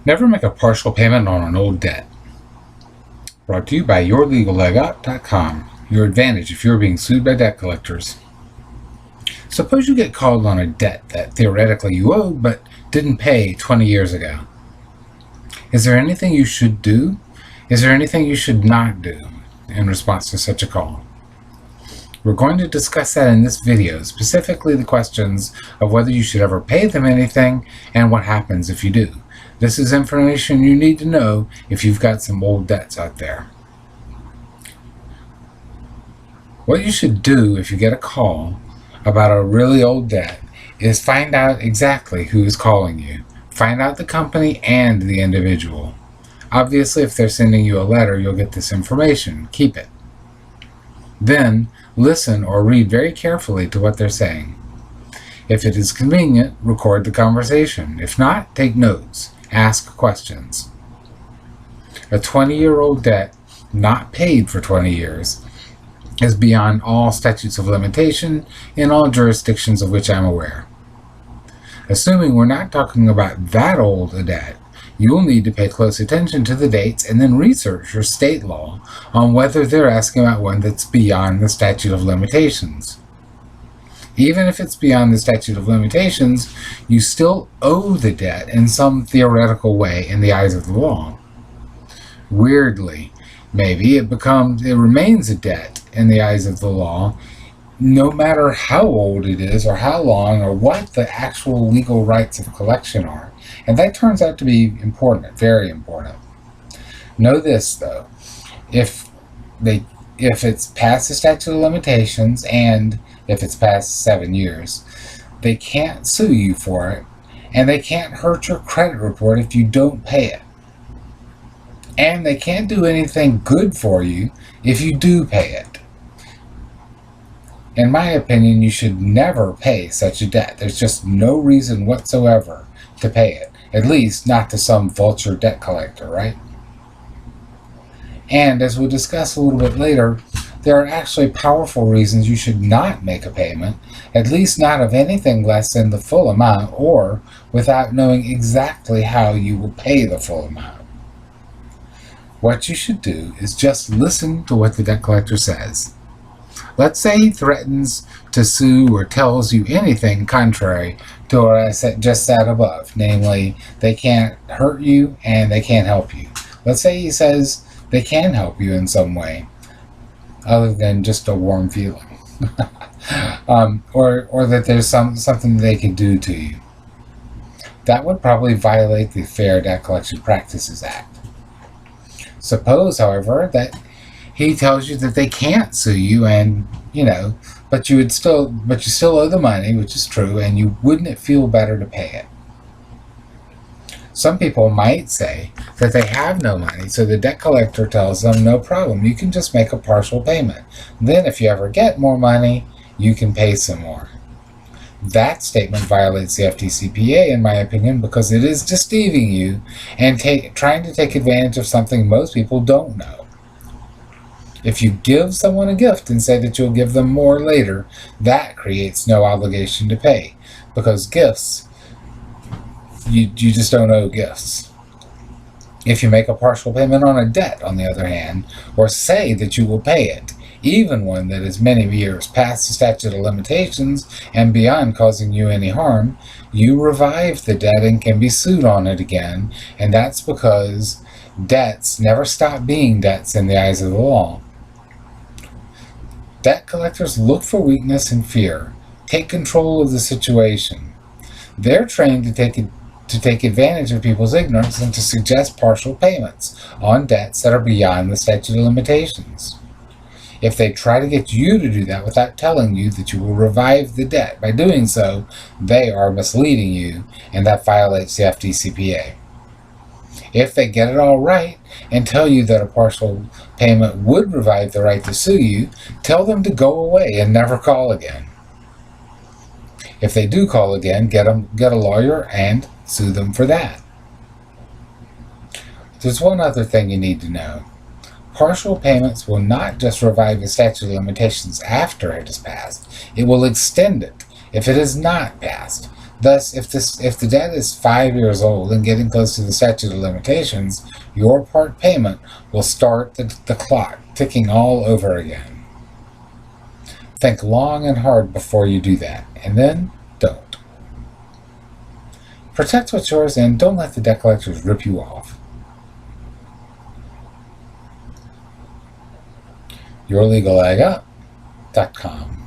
Never make a partial payment on an old debt. Brought to you by yourlegallegout.com. Your advantage if you're being sued by debt collectors. Suppose you get called on a debt that theoretically you owed but didn't pay 20 years ago. Is there anything you should do? Is there anything you should not do in response to such a call? We're going to discuss that in this video, specifically the questions of whether you should ever pay them anything and what happens if you do. This is information you need to know if you've got some old debts out there. What you should do if you get a call about a really old debt is find out exactly who is calling you. Find out the company and the individual. Obviously, if they're sending you a letter, you'll get this information. Keep it. Then, listen or read very carefully to what they're saying. If it is convenient, record the conversation. If not, take notes. Ask questions. A 20-year-old debt not paid for 20 years is beyond all statutes of limitation in all jurisdictions of which I'm aware. Assuming we're not talking about that old a debt, you'll need to pay close attention to the dates and then research your state law on whether they're asking about one that's beyond the statute of limitations. Even if it's beyond the statute of limitations, you still owe the debt in some theoretical way in the eyes of the law. Weirdly, maybe it remains a debt in the eyes of the law, no matter how old it is or how long or what the actual legal rights of collection are. And that turns out to be important, very important. Know this though, if it's past the statute of limitations and if it's past 7 years, they can't sue you for it, and they can't hurt your credit report if you don't pay it. And they can't do anything good for you if you do pay it. In my opinion, you should never pay such a debt. There's just no reason whatsoever to pay it. At least not to some vulture debt collector, right? And as we'll discuss a little bit later, there are actually powerful reasons you should not make a payment, at least not of anything less than the full amount or without knowing exactly how you will pay the full amount. What you should do is just listen to what the debt collector says. Let's say he threatens to sue or tells you anything contrary to what I just said above, namely, they can't hurt you and they can't help you. Let's say he says they can help you in some way, other than just a warm feeling, or that there's something they can do to you. That would probably violate the Fair Debt Collection Practices Act. Suppose, however, that he tells you that they can't sue you, and but you still owe the money, which is true, and you wouldn't feel better to pay it. Some people might say that they have no money, so the debt collector tells them, no problem, you can just make a partial payment. Then if you ever get more money, you can pay some more. That statement violates the FDCPA, in my opinion, because it is deceiving you and trying to take advantage of something most people don't know. If you give someone a gift and say that you'll give them more later, that creates no obligation to pay, because gifts, you just don't owe gifts. If you make a partial payment on a debt, on the other hand, or say that you will pay it, even one that is many years past the statute of limitations and beyond causing you any harm, you revive the debt and can be sued on it again, and that's because debts never stop being debts in the eyes of the law. Debt collectors look for weakness and fear, take control of the situation. They're trained to take advantage of people's ignorance and to suggest partial payments on debts that are beyond the statute of limitations. If they try to get you to do that without telling you that you will revive the debt by doing so, they are misleading you, and that violates the FDCPA. If they get it all right and tell you that a partial payment would revive the right to sue you, tell them to go away and never call again. If they do call again, get a lawyer and sue them for that. There's one other thing you need to know. Partial payments will not just revive the statute of limitations after it is passed. It will extend it if it is not passed. Thus, if the debt is 5 years old and getting close to the statute of limitations, your part payment will start the clock ticking all over again. Think long and hard before you do that, and then don't. Protect what's yours and don't let the debt collectors rip you off. YourLegalLegUp.com